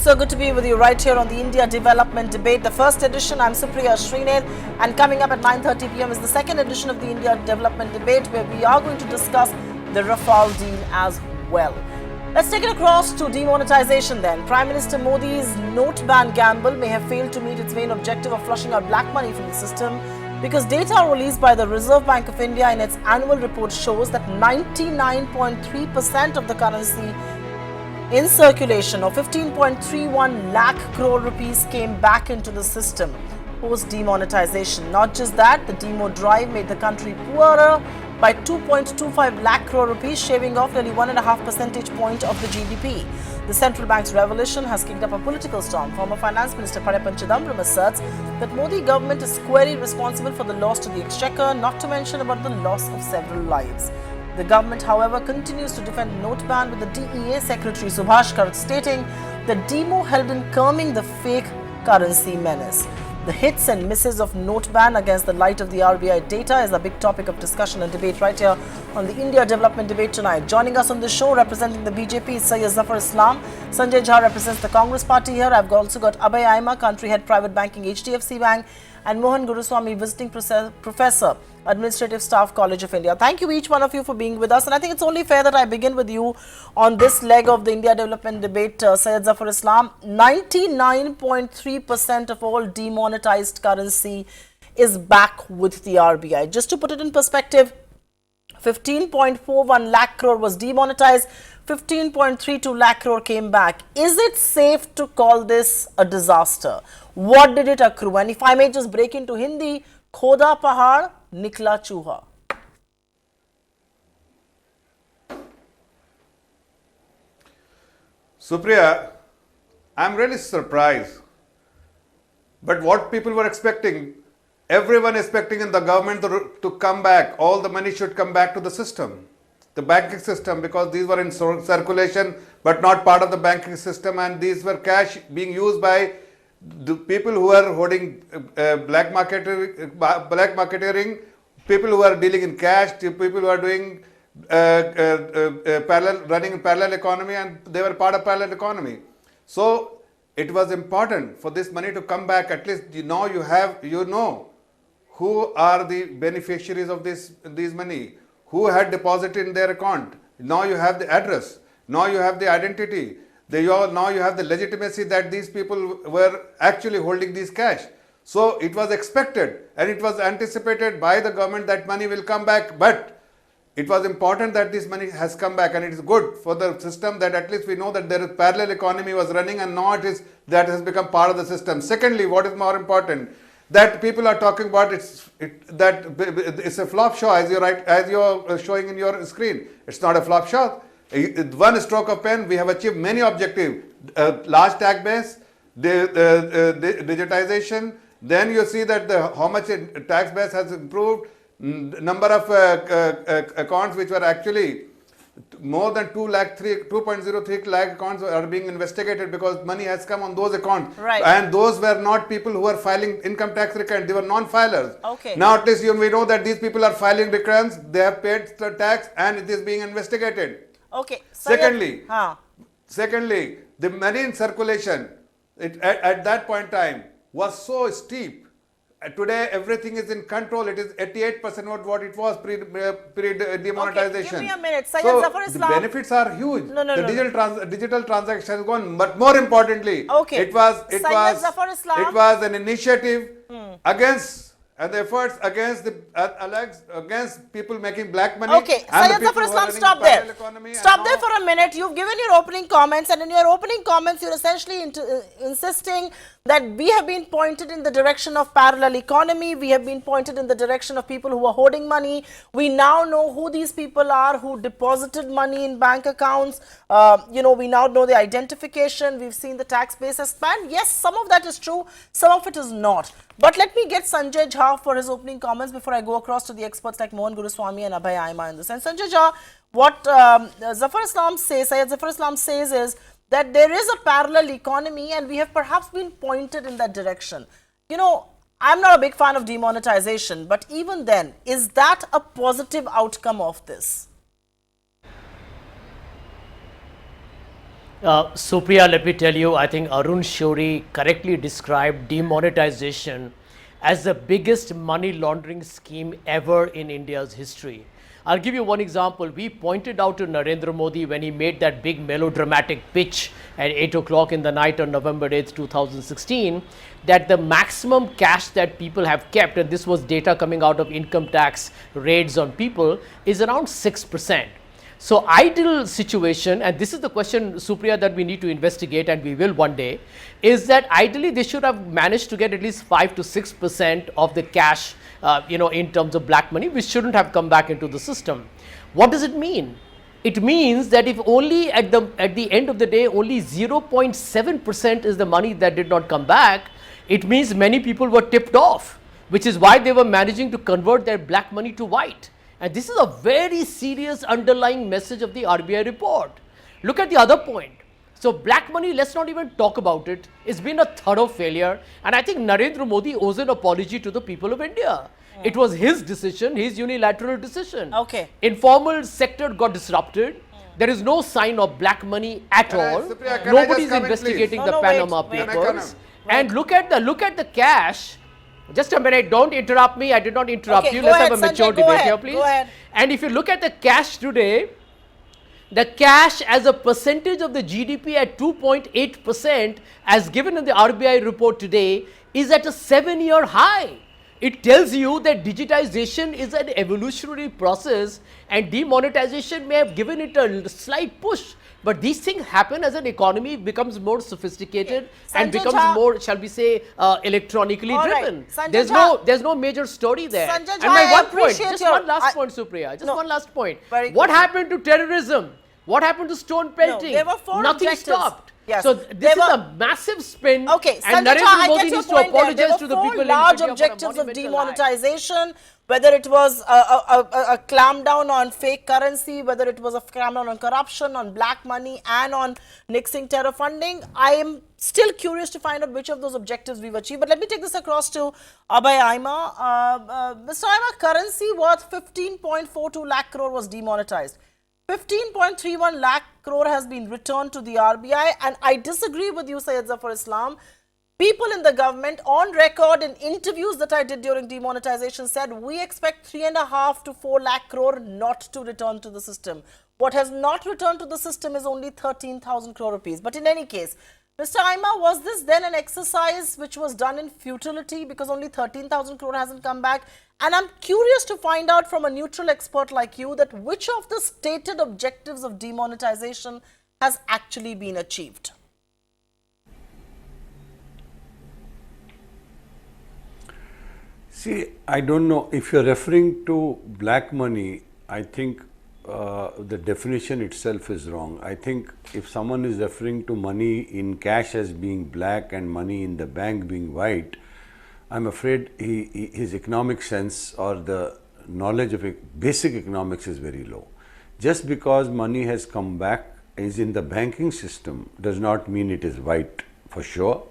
So good to be with you right here on the India Development Debate, the first edition. I'm Supriya Shrinate, and coming up at 9:30 p.m. is the second edition of the India Development Debate, where we are going to discuss the Rafale deal as well. Let's take it across to demonetisation then. Prime Minister Modi's note ban gamble may have failed to meet its main objective of flushing out black money from the system, because data released by the Reserve Bank of India in its annual report shows that 99.3% of the currency in circulation of 15.31 lakh crore rupees came back into the system post demonetisation. Not just that, the demo drive made the country poorer by 2.25 lakh crore rupees, shaving off nearly 1.5 percentage point of the GDP. The central bank's revelation has kicked up a political storm. Former Finance Minister P Chidambaram asserts that Modi government is squarely responsible for the loss to the exchequer, not to mention about the loss of several lives. The government, however, continues to defend note ban, with the DEA Secretary Subhash Garg stating that demo helped in curbing the fake currency menace. The hits and misses of note ban against the light of the RBI data is a big topic of discussion and debate right here on the India Development Debate tonight. Joining us on the show, representing the BJP, is Syed Zafar Islam. Sanjay Jha represents the Congress party here. I've also got Abhay Aima, country head, private banking, HDFC Bank, and Mohan Guruswamy, visiting professor, Administrative Staff, College of India. Thank you each one of you for being with us, and I think it's only fair that I begin with you on this leg of the India Development Debate. Syed Zafar Islam, 99.3% of all demonetized currency is back with the RBI. Just to put it in perspective, 15.41 lakh crore was demonetized, 15.32 lakh crore came back. Is it safe to call this a disaster? What did it accrue? And if I may just break into Hindi, khoda pahad, nikla chuha. Supriya, I'm really surprised. But what people were expecting, everyone expecting in the government to come back, all the money should come back to the system, the banking system, because these were in circulation but not part of the banking system, and these were cash being used by the people who are holding black marketeering, people who are dealing in cash, people who are doing running parallel economy, and they were part of parallel economy. So it was important for this money to come back. At least you know who are the beneficiaries of these money, who had deposited in their account. Now you have the address. Now you have the identity. Now you have the legitimacy that these people were actually holding these cash. So it was expected and it was anticipated by the government that money will come back. But it was important that this money has come back, and it is good for the system that at least we know that there is parallel economy was running, and now that has become part of the system. Secondly, what is more important, that people are talking about that it's a flop show, as you're showing in your screen. It's not a flop show. One stroke of pen, we have achieved many objectives. Large tax base, digitization. Then you see that how much tax base has improved. Number of accounts which were actually more than 2.03 lakh accounts are being investigated because money has come on those accounts. Right. And those were not people who were filing income tax returns. They were non-filers. Okay. Now at least we know that these people are filing returns, they have paid the tax, and it is being investigated. Okay. Secondly, the money in circulation at that point in time was so steep. Today, everything is in control. It is 88% of what it was pre-demonetization. Okay, give me a minute. Syed So Zafar the Islam, benefits are huge. No. Digital transaction has gone, but more importantly, Okay. it was Zafar Islam, an initiative against and the efforts against against people making black money. Okay, Syed Zafar Islam, stop there. Stop there for a minute. You've given your opening comments, and in your opening comments, you're essentially insisting that we have been pointed in the direction of parallel economy. We have been pointed in the direction of people who are hoarding money. We now know who these people are who deposited money in bank accounts. We now know the identification. We've seen the tax base expand. Yes, some of that is true. Some of it is not. But let me get Sanjay Jha for his opening comments before I go across to the experts like Mohan Guruswamy and Abhay Aima in this. And Sanjay Jha, what Syed Zafar Islam says is that there is a parallel economy, and we have perhaps been pointed in that direction. I'm not a big fan of demonetization, but even then, is that a positive outcome of this? Supriya, let me tell you, I think Arun Shori correctly described demonetization as the biggest money laundering scheme ever in India's history. I'll give you one example. We pointed out to Narendra Modi when he made that big melodramatic pitch at 8 o'clock in the night on November 8th, 2016, that the maximum cash that people have kept, and this was data coming out of income tax raids on people, is around 6%. So ideal situation, and this is the question, Supriya, that we need to investigate, and we will one day, is that ideally they should have managed to get at least 5 to 6% of the cash, in terms of black money, which shouldn't have come back into the system. What does it mean? It means that if only at the end of the day, only 0.7% is the money that did not come back, it means many people were tipped off, which is why they were managing to convert their black money to white. And this is a very serious underlying message of the RBI report. Look at the other point. So black money, let's not even talk about it. It's been a thorough failure. And I think Narendra Modi owes an apology to the people of India. It was his decision, his unilateral decision. Okay. Informal sector got disrupted. There is no sign of black money at all. Supriya, Nobody is investigating the Panama wait. Papers. And look at the cash. Just a minute, don't interrupt me. I did not interrupt Okay, you. go Let's ahead, have a mature Sanjay, go debate ahead, here, please. go ahead. And if you look at the cash today, the cash as a percentage of the GDP at 2.8%, as given in the RBI report today, is at a 7-year high. It tells you that digitization is an evolutionary process, and demonetization may have given it a slight push. But these things happen as an economy becomes more sophisticated and Sanjay becomes Jha, more, shall we say, electronically all right. driven. Sanjay There's no major story there. Sanjay And Jha, my I one point, appreciate just your- one last point, Supriya, just No. one last point. Very What good. happened to terrorism? What happened to stone pelting? there were four Nothing objectives. stopped. Yes. So There this is were- a massive spin. Okay, and Sanjay Jha, Narendra I Modi get your needs to point there. apologize There to were the four people in large India for a objectives of monumental lie. demonetization, whether it was a clampdown on fake currency, whether it was a clampdown on corruption, on black money, and on nixing terror funding. I am still curious to find out which of those objectives we've achieved. But let me take this across to Abhay Aima. Mr. Aima, currency worth 15.42 lakh crore was demonetized. 15.31 lakh crore has been returned to the RBI, and I disagree with you, Syed Zafar Islam. People in the government on record in interviews that I did during demonetization said we expect 3.5 to 4 lakh crore not to return to the system. What has not returned to the system is only 13,000 crore rupees. But in any case, Mr. Aima, was this then an exercise which was done in futility because only 13,000 crore hasn't come back? And I'm curious to find out from a neutral expert like you that which of the stated objectives of demonetization has actually been achieved? See, I don't know if you're referring to black money. I think the definition itself is wrong. I think if someone is referring to money in cash as being black and money in the bank being white, I'm afraid his economic sense or the knowledge of basic economics is very low. Just because money has come back is in the banking system does not mean it is white for sure.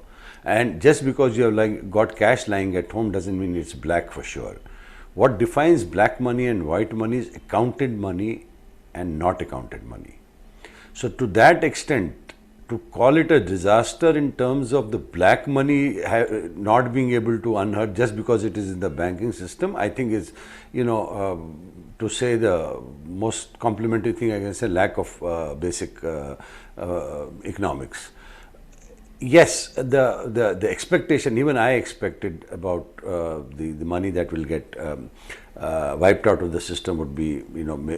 And just because you have got cash lying at home doesn't mean it's black for sure. What defines black money and white money is accounted money and not accounted money. So to that extent, to call it a disaster in terms of the black money not being able to unearth just because it is in the banking system, I think is, to say the most complimentary thing I can say, lack of basic economics. Yes, the expectation, even I expected about the money that will get wiped out of the system would be,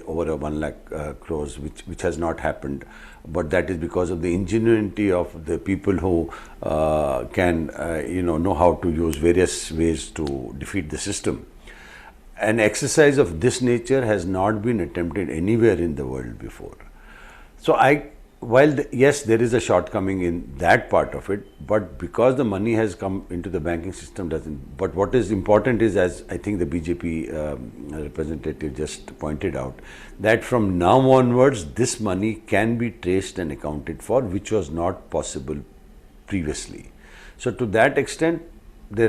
over a 1 lakh crores, which has not happened. But that is because of the ingenuity of the people who can, know how to use various ways to defeat the system. An exercise of this nature has not been attempted anywhere in the world before. So yes, there is a shortcoming in that part of it, but because the money has come into the banking system doesn't. But what is important is, as I think the BJP representative just pointed out, that from now onwards, this money can be traced and accounted for, which was not possible previously. So to that extent, the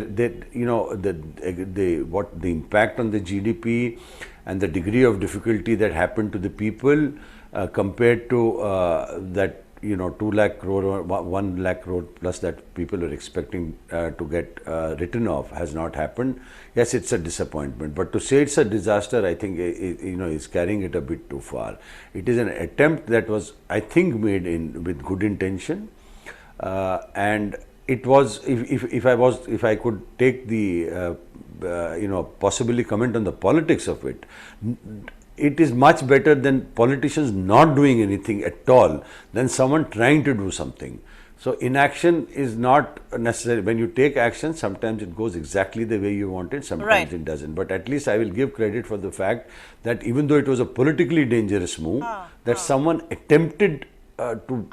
impact on the GDP and the degree of difficulty that happened to the people compared to that, 2 lakh crore or 1 lakh crore plus that people are expecting to get written off has not happened. Yes, it's a disappointment, but to say it's a disaster, I think is carrying it a bit too far. It is an attempt that was, I think, made with good intention, and it was, if I could take the possibly comment on the politics of it. It is much better than politicians not doing anything at all than someone trying to do something. So inaction is not necessary. When you take action, sometimes it goes exactly the way you want it, sometimes it doesn't. But at least I will give credit for the fact that even though it was a politically dangerous move, that someone attempted to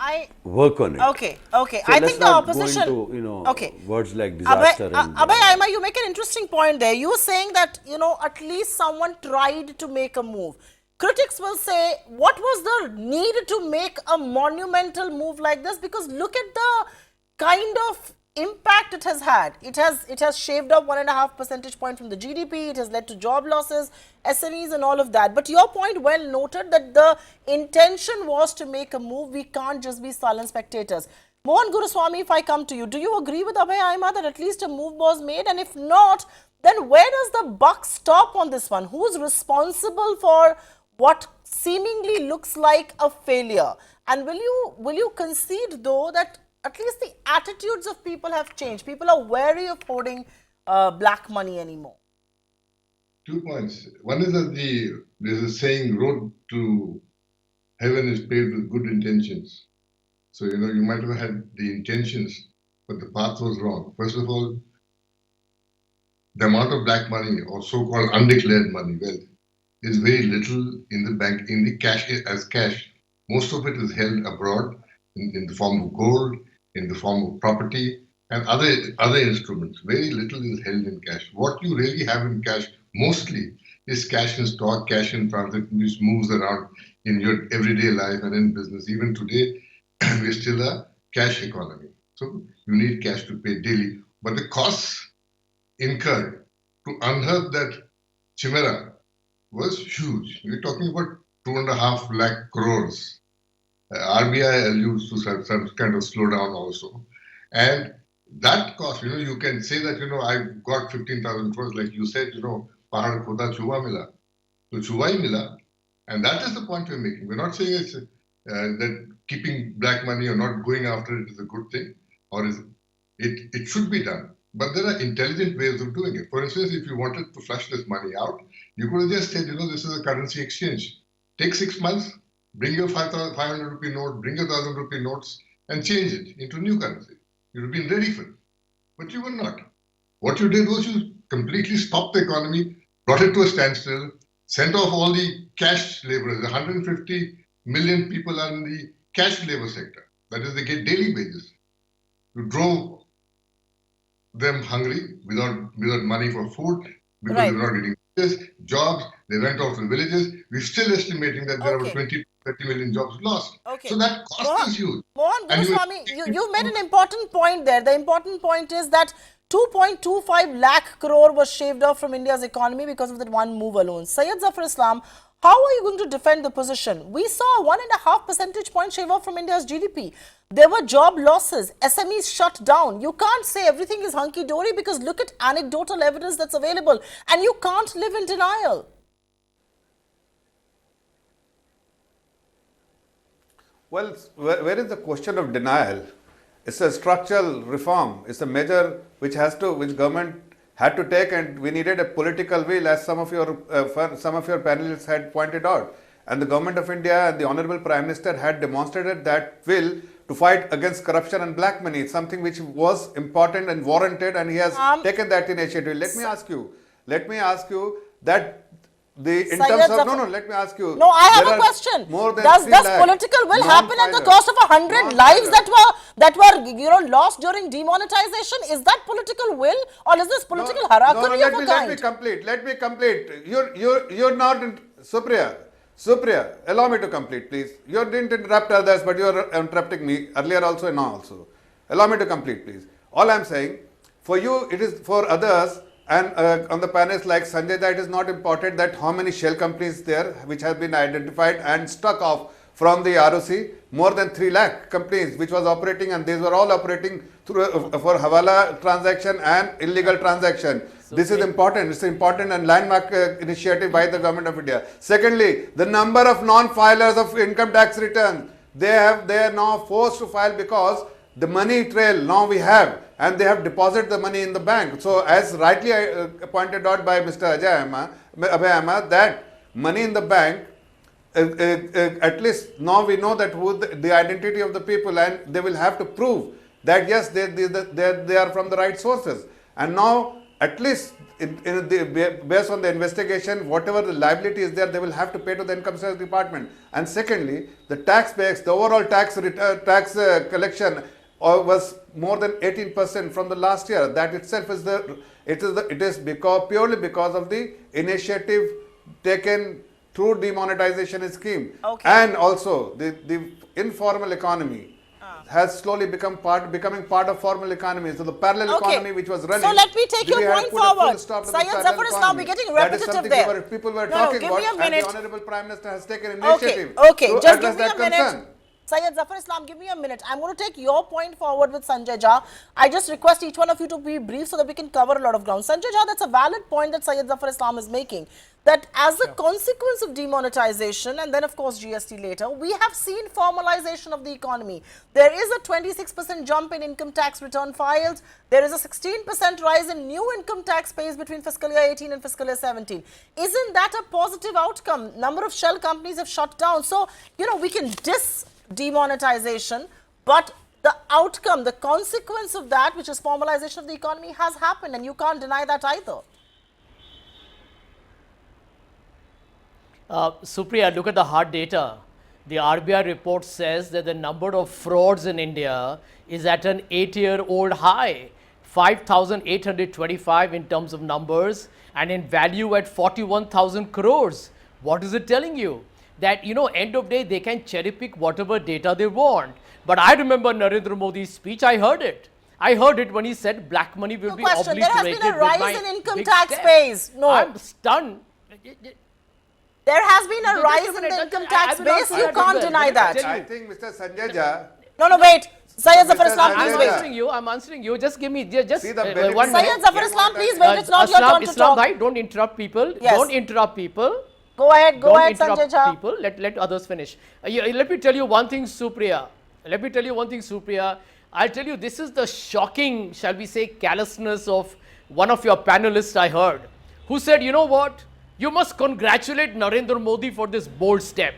work on it. Okay. So I think the opposition. Go into, words like disaster. Abhay Aima, you make an interesting point there. You were saying that, at least someone tried to make a move. Critics will say, what was the need to make a monumental move like this? Because look at the kind of impact it has had. It has shaved off 1.5 percentage point from the GDP. It has led to job losses, SMEs and all of that. But your point well noted that the intention was to make a move. We can't just be silent spectators. Mohan Guruswamy, if I come to you, do you agree with Abhay Aima that at least a move was made? And if not, then where does the buck stop on this one? Who's responsible for what seemingly looks like a failure? And will you concede though that at least the attitudes of people have changed? People are wary of hoarding black money anymore. 2 points. One is that there's a saying, road to heaven is paved with good intentions. So, you might have had the intentions, but the path was wrong. First of all, the amount of black money or so-called undeclared money, wealth, is very little in the bank, in the cash as cash. Most of it is held abroad in the form of gold, in the form of property and other instruments. Very little is held in cash. What you really have in cash mostly is cash in stock, cash in transit, which moves around in your everyday life and in business. Even today, we're still a cash economy. So you need cash to pay daily. But the costs incurred to unearth that chimera was huge. We're talking about 2.5 lakh crores. RBI alludes to some kind of slowdown also. And that cost, you can say that, I've got 15,000 crores, like you said, pahad khoda chuva mila. So chuva hi mila. And that is the point we're making. We're not saying it's that keeping black money or not going after it is a good thing, or it should be done. But there are intelligent ways of doing it. For instance, if you wanted to flush this money out, you could have just said, this is a currency exchange. Take 6 months, bring your 500 rupee note, bring your 1,000 rupee notes, and change it into new currency. You'd have been ready for it. But you were not. What you did was you completely stopped the economy, brought it to a standstill, sent off all the cash laborers. 150 million people are in the cash labor sector. That is, they get daily wages. You drove them hungry without money for food because they were not getting wages, jobs. They went off to the villages. We're still estimating that there are 20 30 million jobs lost. Okay. So that cost is huge. Mohan Guruswamy, you made an important point there. The important point is that 2.25 lakh crore was shaved off from India's economy because of that one move alone. Syed Zafar Islam, how are you going to defend the position? We saw a 1.5 percentage point shave off from India's GDP. There were job losses, SMEs shut down. You can't say everything is hunky-dory because look at anecdotal evidence that's available and you can't live in denial. Well, where is the question of denial? It's a structural reform. It's a measure which government had to take, and we needed a political will, as some of your panelists had pointed out. And the government of India and the Honorable Prime Minister had demonstrated that will to fight against corruption and black money. It's something which was important and warranted, and he has taken that initiative. Let me ask you that. Let me ask you. No, I have a question. Does political will happen at the cost of 100 lives that were lost during demonetization? Is that political will, or is this political harakiri of a kind? Let me complete. You're not Supriya, allow me to complete, please. You didn't interrupt others, but you're interrupting me earlier also and now also. Allow me to complete, please. All I'm saying, for you, it is for others. And on the panels like Sanjay, that it is not important that how many shell companies there which have been identified and struck off from the ROC, more than 3 lakh companies which was operating, and these were all operating through for Hawala transaction and illegal transaction. This is important. It's an important and landmark initiative by the government of India. Secondly, the number of non-filers of income tax returns, they are now forced to file because the money trail now we have, and they have deposited the money in the bank. So as rightly pointed out by Mr. Abhay Ahmed, that money in the bank, at least now we know that who the identity of the people, and they will have to prove that yes, they are from the right sources. And now at least based on the investigation, whatever the liability is there, they will have to pay to the income tax department. And secondly, the taxpayers, the overall tax collection was more than 18% from the last year. That itself is purely because of the initiative taken through demonetization scheme. Okay. And also the informal economy has slowly becoming part of formal economy. So the parallel economy which was running. So let me take your we had point put a full forward. stop to the Syed parallel Zafar is now economy. getting That is repetitive something there. people were No, talking give me about, a minute. and the Honorable Prime Minister has taken Okay, initiative okay, to just address give me a that minute. concern. Syed Zafar Islam, give me a minute. I'm going to take your point forward with Sanjay Jha. I just request each one of you to be brief so that we can cover a lot of ground. Sanjay Jha, that's a valid point that Syed Zafar Islam is making. That as a consequence of demonetization and then of course GST later, we have seen formalization of the economy. There is a 26% jump in income tax return filed. There is a 16% rise in new income tax pays between fiscal year 18 and fiscal year 17. Isn't that a positive outcome? Number of shell companies have shut down. So, you know, we can demonetization, but the outcome, the consequence of that, which is formalization of the economy, has happened, and you can't deny that either. Supriya, look at the hard data. The RBI report says that the number of frauds in India is at an 8-year-old high, 5,825 in terms of numbers, and in value at 41,000 crores. What is it telling you? That, you know, end of day, they can cherry pick whatever data they want. But I remember Narendra Modi's speech. I heard it. I heard it when he said black money will be Question. There obliterated. has been a rise in income tax pays. No. I'm stunned. There has been a Just rise a in minute. the income I tax will not base. say You that can't as well. deny Let me that. tell I think Mr. Sanjay Jha, No, wait. Syed Zafar Islam, Sanjay please Jha. wait. I'm answering you. Just give me just See the benefit one of- minute. Syed Zafar Islam, please wait. It's not your turn to Islam talk. bhai, don't interrupt people. Yes. Don't interrupt people. Go ahead, Don't Sanjay interrupt Jha. people. Let others finish. Let me tell you one thing, Supriya. Let me tell you one thing, Supriya. I'll tell you, this is the shocking, shall we say, callousness of one of your panelists I heard, who said, you know what? You must congratulate Narendra Modi for this bold step.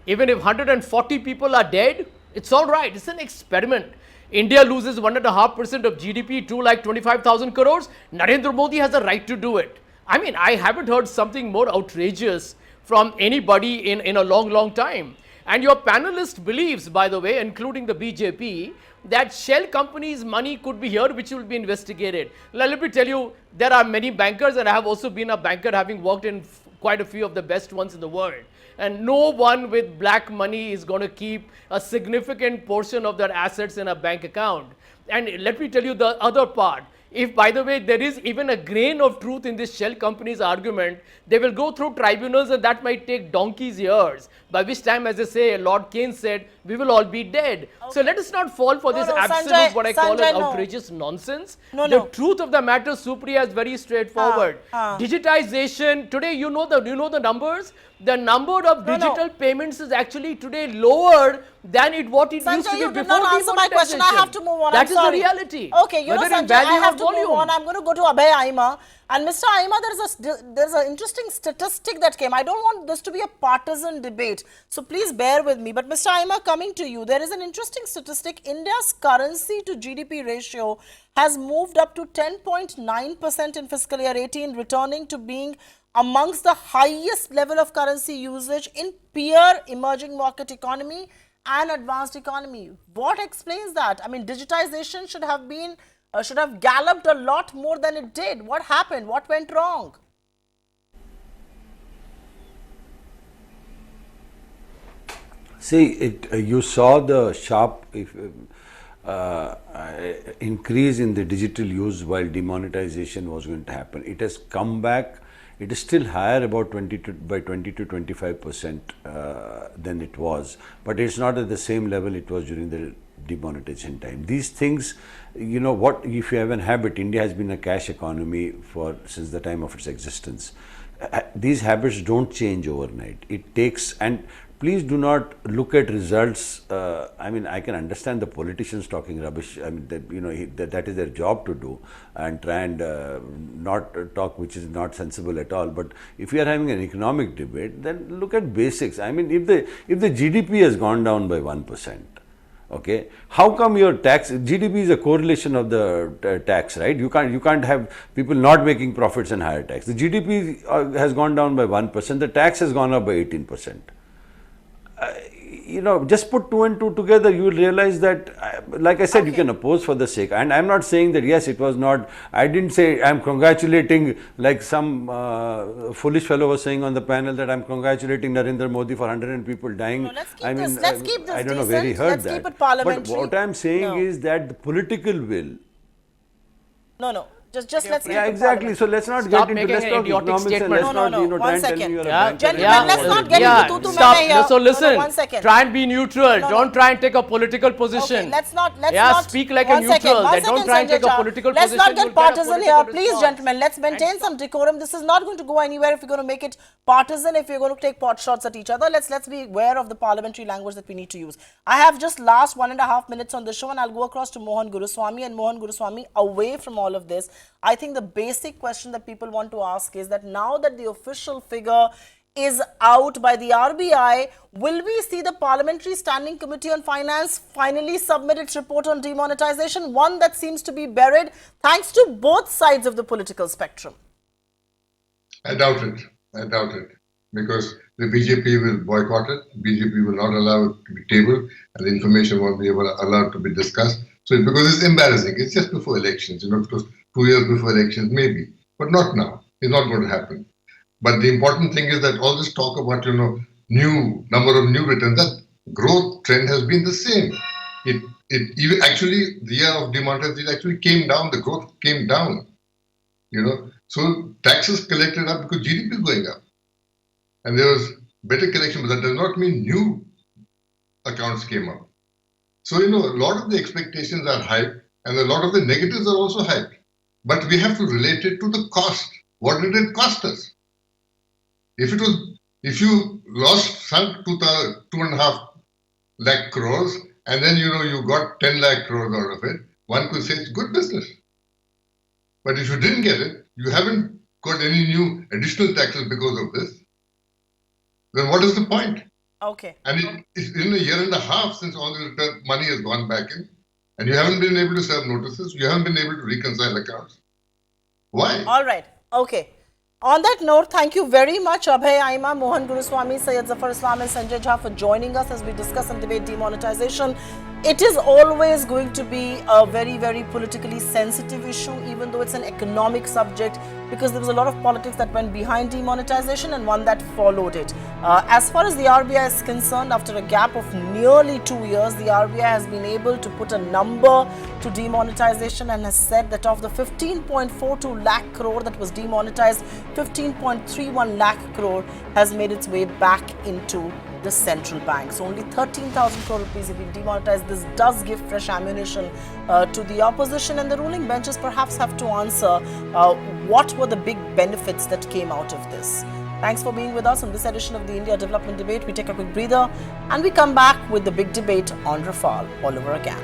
Even if 140 people are dead, it's all right. It's an experiment. India loses 1.5% of GDP, 2,25,000 crores. Narendra Modi has a right to do it. I mean, I haven't heard something more outrageous from anybody in a long, long time. And your panelist believes, by the way, including the BJP, that shell companies' money could be here, which will be investigated. Let me tell you, there are many bankers, and I have also been a banker, having worked in quite a few of the best ones in the world. And no one with black money is going to keep a significant portion of their assets in a bank account. And let me tell you the other part. If, by the way, there is even a grain of truth in this shell company's argument, they will go through tribunals, and that might take donkey's years. By which time, as I say, Lord Keynes said, we will all be dead. Okay. So let us not fall for this absolute, what I call as outrageous nonsense. The truth of the matter, Supriya, is very straightforward. Digitization, today, you know the numbers? The number of digital payments is actually today lower than what it used to be you before did not answer my question. I have to move on. That is sorry. the reality. Okay, you know, Whether in Sanjay, I value have or to volume. move on. I'm going to go to Abhay Aima. And Mr. Aima, there's an interesting statistic that came. I don't want this to be a partisan debate, so please bear with me. But Mr. Aima, coming to you, there is an interesting statistic. India's currency to GDP ratio has moved up to 10.9% in fiscal year 18, returning to being amongst the highest level of currency usage in peer emerging market economy and advanced economy. What explains that? I mean, digitization should have galloped a lot more than it did. What happened? What went wrong? See, you saw the sharp increase in the digital use while demonetization was going to happen. It has come back. it is still higher about 20 to 25% than it was, but it's not at the same level it was during the demonetization time. These things, you know, what if you have an habit, India has been a cash economy since the time of its existence. These habits don't change overnight. It takes, and please do not look at results. I mean, I can understand the politicians talking rubbish. I mean, that, you know, that is their job to do, and try and not talk which is not sensible at all. But if you are having an economic debate, then look at basics. I mean, if the GDP has gone down by 1%, okay, how come your tax, GDP is a correlation of the tax, right? You can't have people not making profits and higher tax. The GDP has gone down by 1%, the tax has gone up by 18%. You know, just put 2 and 2 together, you will realize that, like I said, okay, you can oppose for the sake. And I'm not saying that, yes, it was not, I didn't say I'm congratulating, like some foolish fellow was saying on the panel, that I'm congratulating Narendra Modi for 100 people dying. No, let's keep I mean, let's keep this I don't decent. know where he heard Let's that. Keep it parliamentary. But what I'm saying is that the political will. No. Just let's yeah, exactly. So let's not Stop get into, let's making talk an idiotic economics and statement. let's No, not, you know, try one and tell second. me you're a Yeah, banker. Gentlemen, let's not get into tu stop. here. So listen, 1 second. try and be neutral. No. Don't try and take a political position. Okay, let's not speak like a neutral. Then don't try and take a political let's position. Let's not You'll get partisan a here. political Please, response. gentlemen, let's maintain some decorum. This is not going to go anywhere if you're going to make it partisan, if you're going to take pot shots at each other. Let's be aware of the parliamentary language that we need to use. I have just last 1.5 minutes on the show, and I'll go across to Mohan Guruswamy. And Mohan Guruswamy, away from all of this, I think the basic question that people want to ask is that now that the official figure is out by the RBI, will we see the Parliamentary Standing Committee on Finance finally submit its report on demonetization, one that seems to be buried thanks to both sides of the political spectrum? I doubt it. Because the BJP will boycott it, BJP will not allow it to be tabled, and the information won't be allowed to be discussed. So because it's embarrassing, it's just before elections, you know, because 2 years before elections, maybe, but not now. It's not going to happen. But the important thing is that all this talk about, you know, new number of new returns, that growth trend has been the same. It even actually, the year of demonetization actually came down, the growth came down, you know. So taxes collected up because GDP is going up. And there was better collection, but that does not mean new accounts came up. So, you know, a lot of the expectations are hyped and a lot of the negatives are also hyped. But we have to relate it to the cost. What did it cost us? If you sunk 2.5 lakh crores and then, you know, you got 10 lakh crores out of it, one could say it's good business. But if you didn't get it, you haven't got any new additional taxes because of this, then what is the point? Okay. And it's in a year and a half since all the money has gone back in, and you haven't been able to serve notices, you haven't been able to reconcile accounts. Why? All right. Okay. On that note, thank you very much, Abhay Aima, Mohan Guruswamy, Syed Zafar Islam and Sanjay Jha for joining us as we discuss and debate demonetization. It is always going to be a very, very politically sensitive issue, even though it's an economic subject, because there was a lot of politics that went behind demonetization and one that followed it. As far as the RBI is concerned, after a gap of nearly 2 years, the RBI has been able to put a number to demonetization and has said that of the 15.42 lakh crore that was demonetized, 15.31 lakh crore has made its way back into the central bank. So only 13,000 crore rupees have been demonetized. This does give fresh ammunition to the opposition, and the ruling benches perhaps have to answer what were the big benefits that came out of this. Thanks for being with us on this edition of the India Development Debate. We take a quick breather and we come back with the big debate on Rafale all over again.